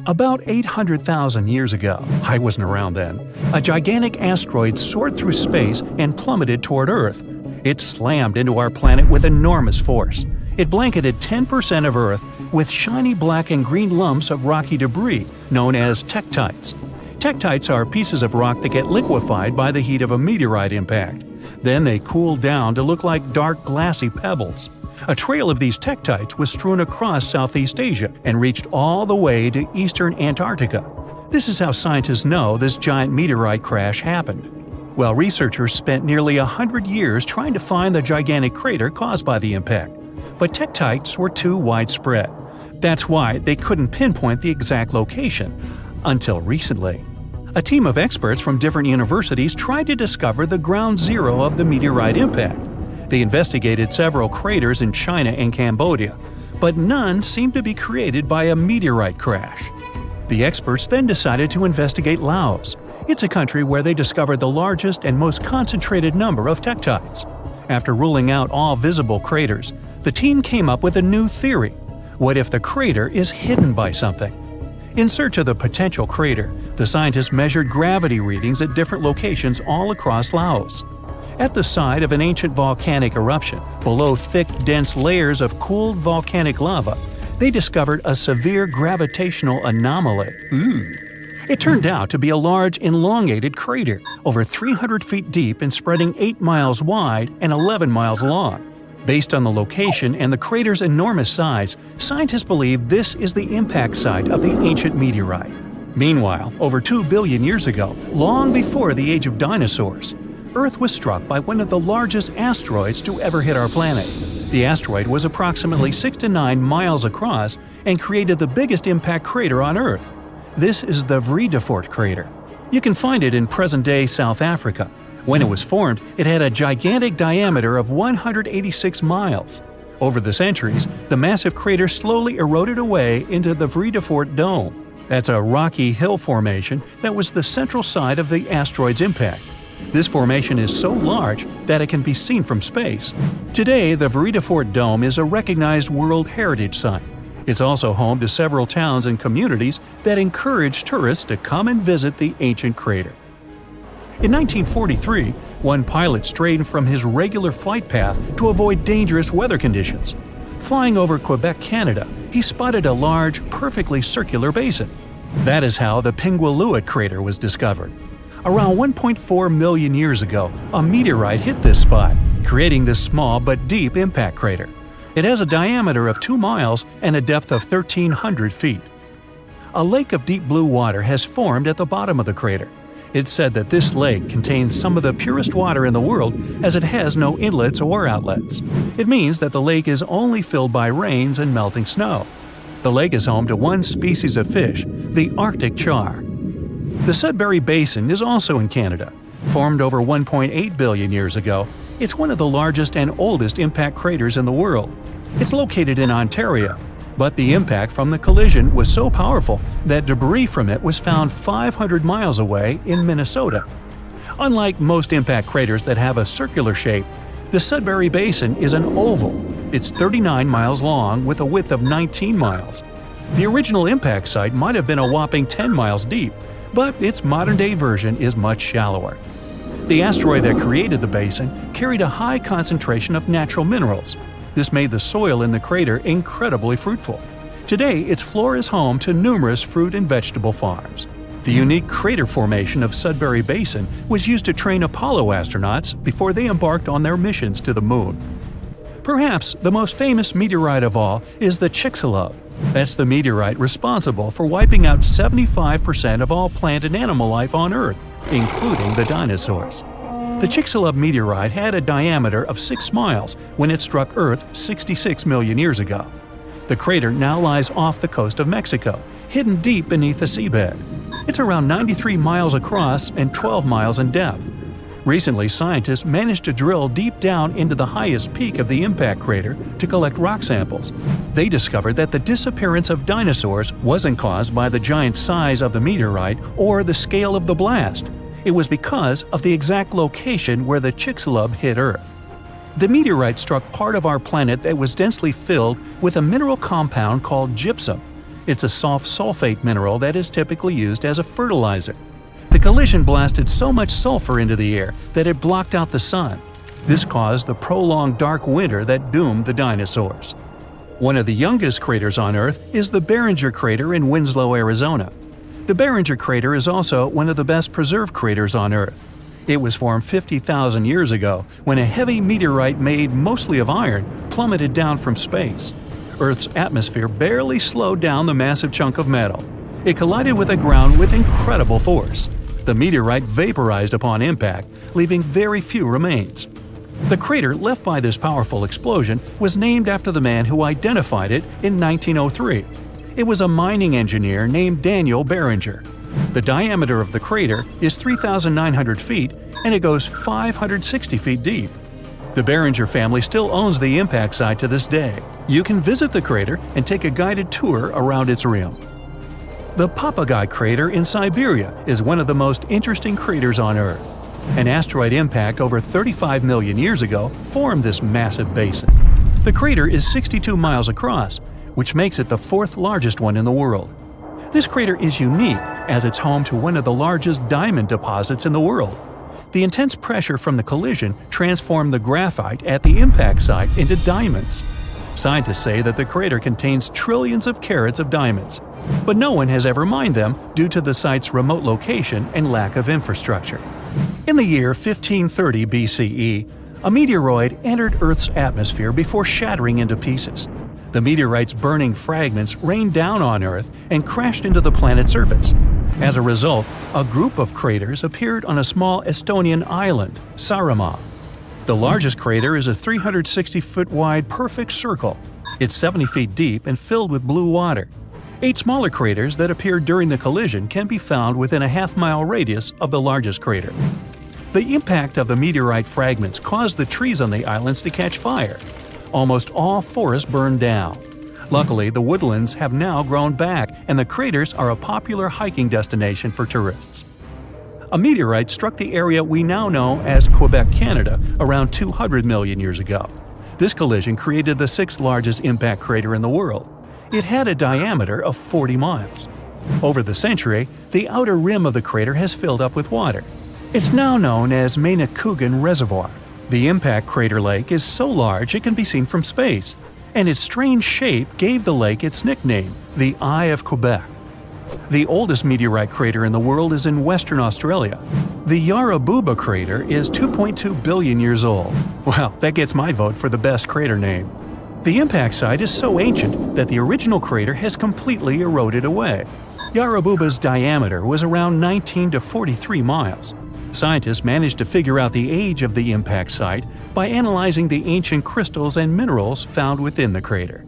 About 800,000 years ago, I wasn't around then, a gigantic asteroid soared through space and plummeted toward Earth. It slammed into our planet with enormous force. It blanketed 10% of Earth with shiny black and green lumps of rocky debris known as tektites. Tektites are pieces of rock that get liquefied by the heat of a meteorite impact. Then they cool down to look like dark glassy pebbles. A trail of these tektites was strewn across Southeast Asia and reached all the way to eastern Antarctica. This is how scientists know this giant meteorite crash happened. Well, researchers spent nearly 100 years trying to find the gigantic crater caused by the impact. But tektites were too widespread. That's why they couldn't pinpoint the exact location until recently. A team of experts from different universities tried to discover the ground zero of the meteorite impact. They investigated several craters in China and Cambodia, but none seemed to be created by a meteorite crash. The experts then decided to investigate Laos. It's a country where they discovered the largest and most concentrated number of tektites. After ruling out all visible craters, the team came up with a new theory. What if the crater is hidden by something? In search of the potential crater, the scientists measured gravity readings at different locations all across Laos. At the site of an ancient volcanic eruption, below thick, dense layers of cooled volcanic lava, they discovered a severe gravitational anomaly. It turned out to be a large, elongated crater, over 300 feet deep and spreading 8 miles wide and 11 miles long. Based on the location and the crater's enormous size, scientists believe this is the impact site of the ancient meteorite. Meanwhile, over 2 billion years ago, long before the age of dinosaurs, Earth was struck by one of the largest asteroids to ever hit our planet. The asteroid was approximately 6 to 9 miles across and created the biggest impact crater on Earth. This is the Vredefort crater. You can find it in present-day South Africa. When it was formed, it had a gigantic diameter of 186 miles. Over the centuries, the massive crater slowly eroded away into the Vredefort Dome. That's a rocky hill formation that was the central site of the asteroid's impact. This formation is so large that it can be seen from space. Today, the Vredefort Dome is a recognized World Heritage Site. It's also home to several towns and communities that encourage tourists to come and visit the ancient crater. In 1943, one pilot strayed from his regular flight path to avoid dangerous weather conditions. Flying over Quebec, Canada, he spotted a large, perfectly circular basin. That is how the Pingualuit crater was discovered. Around 1.4 million years ago, a meteorite hit this spot, creating this small but deep impact crater. It has a diameter of 2 miles and a depth of 1,300 feet. A lake of deep blue water has formed at the bottom of the crater. It's said that this lake contains some of the purest water in the world as it has no inlets or outlets. It means that the lake is only filled by rains and melting snow. The lake is home to one species of fish, the Arctic char. The Sudbury Basin is also in Canada. Formed over 1.8 billion years ago, it's one of the largest and oldest impact craters in the world. It's located in Ontario, but the impact from the collision was so powerful that debris from it was found 500 miles away in Minnesota. Unlike most impact craters that have a circular shape, the Sudbury Basin is an oval. It's 39 miles long with a width of 19 miles. The original impact site might have been a whopping 10 miles deep, but its modern-day version is much shallower. The asteroid that created the basin carried a high concentration of natural minerals. This made the soil in the crater incredibly fruitful. Today, its floor is home to numerous fruit and vegetable farms. The unique crater formation of Sudbury Basin was used to train Apollo astronauts before they embarked on their missions to the Moon. Perhaps the most famous meteorite of all is the Chicxulub. That's the meteorite responsible for wiping out 75% of all plant and animal life on Earth, including the dinosaurs. The Chicxulub meteorite had a diameter of 6 miles when it struck Earth 66 million years ago. The crater now lies off the coast of Mexico, hidden deep beneath the seabed. It's around 93 miles across and 12 miles in depth. Recently, scientists managed to drill deep down into the highest peak of the impact crater to collect rock samples. They discovered that the disappearance of dinosaurs wasn't caused by the giant size of the meteorite or the scale of the blast. It was because of the exact location where the Chicxulub hit Earth. The meteorite struck part of our planet that was densely filled with a mineral compound called gypsum. It's a soft sulfate mineral that is typically used as a fertilizer. The collision blasted so much sulfur into the air that it blocked out the sun. This caused the prolonged dark winter that doomed the dinosaurs. One of the youngest craters on Earth is the Barringer crater in Winslow, Arizona. The Barringer crater is also one of the best preserved craters on Earth. It was formed 50,000 years ago when a heavy meteorite made mostly of iron plummeted down from space. Earth's atmosphere barely slowed down the massive chunk of metal. It collided with the ground with incredible force. The meteorite vaporized upon impact, leaving very few remains. The crater left by this powerful explosion was named after the man who identified it in 1903. It was a mining engineer named Daniel Barringer. The diameter of the crater is 3,900 feet and it goes 560 feet deep. The Barringer family still owns the impact site to this day. You can visit the crater and take a guided tour around its rim. The Popogai crater in Siberia is one of the most interesting craters on Earth. An asteroid impact over 35 million years ago formed this massive basin. The crater is 62 miles across, which makes it the fourth largest one in the world. This crater is unique as it's home to one of the largest diamond deposits in the world. The intense pressure from the collision transformed the graphite at the impact site into diamonds. Scientists say that the crater contains trillions of carats of diamonds, but no one has ever mined them due to the site's remote location and lack of infrastructure. In the year 1530 BCE, a meteoroid entered Earth's atmosphere before shattering into pieces. The meteorite's burning fragments rained down on Earth and crashed into the planet's surface. As a result, a group of craters appeared on a small Estonian island, Saaremaa. The largest crater is a 360-foot wide perfect circle. It's 70 feet deep and filled with blue water. 8 smaller craters that appeared during the collision can be found within a half-mile radius of the largest crater. The impact of the meteorite fragments caused the trees on the islands to catch fire. Almost all forests burned down. Luckily, the woodlands have now grown back and the craters are a popular hiking destination for tourists. A meteorite struck the area we now know as Quebec, Canada, around 200 million years ago. This collision created the 6th largest impact crater in the world. It had a diameter of 40 miles. Over the century, the outer rim of the crater has filled up with water. It's now known as Manicouagan Reservoir. The impact crater lake is so large it can be seen from space, and its strange shape gave the lake its nickname, the Eye of Quebec. The oldest meteorite crater in the world is in Western Australia. The Yarabuba crater is 2.2 billion years old. Well, that gets my vote for the best crater name. The impact site is so ancient that the original crater has completely eroded away. Yarabuba's diameter was around 19 to 43 miles. Scientists managed to figure out the age of the impact site by analyzing the ancient crystals and minerals found within the crater.